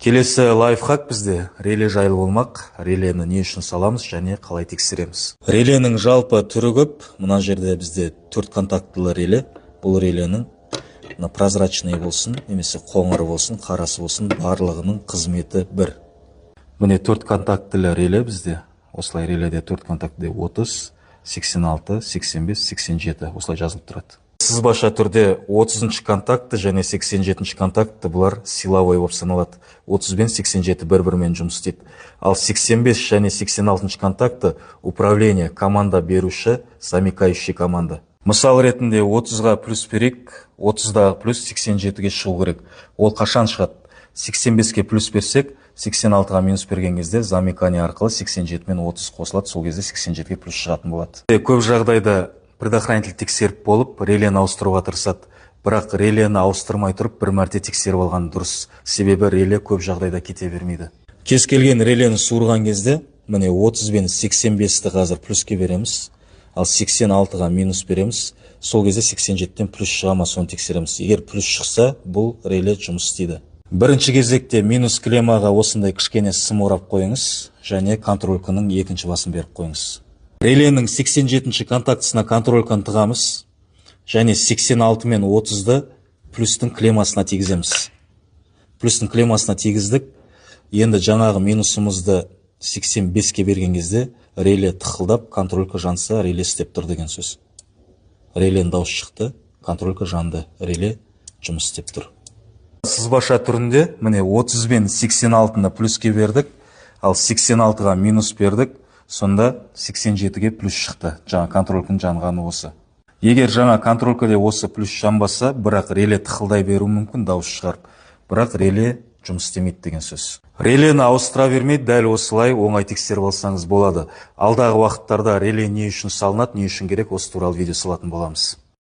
Келесі лайфхак бізде реле жайлы болмақ. Релені не үшін саламыз және қалай тексереміз. Реленің жалпы түрі көп. Мына жерде бізде 4 контактылы реле. Бұл реленің прозрачный болсын, немесе қоңыр болсын, қарасы болсын, барлығының қызметі бір. Міне 4 контактылы реле бізде. Осылай реледе 4 контактыда 30, 86, 85, 87 осылай жазылып тұрады. Сызбаша түрде 30-ші контакты және 87-ші контакты бұлар силовой болып саналады. 30 бен 87 бір-бірімен жұмыс істейді. Ал 85 және 86-ші контакты управление, команда беруші, замыкающий команда. Мысал ретінде 30-ға плюс берек, 30-дағы плюс 87-ге шығу керек. Ол қашан шығады? 85-ке плюс берсек, 86-ға минус берген кезде замыкание арқылы 87 мен 30 қосылады, сол кезде 87-ге плюс шығатын болады. Көп жағдайда предохранитель тексеріп болып, релені ауыстыруға тырысады. Бірақ релені ауыстырмай тұрып, бір мәрте тексеріп алған дұрыс. Себебі реле көп жағдайда кете бермейді. Кез келген релені суырған кезде, міне 30 бен 85-ті қазір плюске береміз, ал 86-ға минус береміз. Сол кезде 87-тен плюс шыға ма, соны тексереміз. Егер плюс шықса, бұл реле жұмыс істейді. Бірінші кезекте минус клемаға осындай кішкене сым орап қойыңыз, және контрольканың екінші басын беріп қойыңыз. Реленің 87-ші контактысына контрольканы тығамыз, және 86 мен 30-ды плюстың клемасына тигіземіз. Плюстың клемасына тигіздік. Енді жаңағы минусымызды 85-ке берген кезде реле тықылдап, контролька жанса, реле істеп тұр деген сөз. Релен дауыс шықты, контролька жанды, реле жұмыс істеп тұр. Сызбаша түрінде міне 30 бен 86-ны плюске бердік, ал 86-ға минус бердік, сонда 87-ге плюс шықты. Жаңа контрольканың жанғаны осы. Егер жаңа контролькаде осы плюс жанбаса, бірақ реле тықылдай беру мүмкін, дауыс шығарып. Бірақ реле жұмыс істемейді деген сөз. Релені ауыстыра бермейді, дәл осылай оңай тексеріп алсаңыз болады. Алдағы уақыттарда реле не үшін салынады, не үшін керек, осы туралы видео салатын боламыз.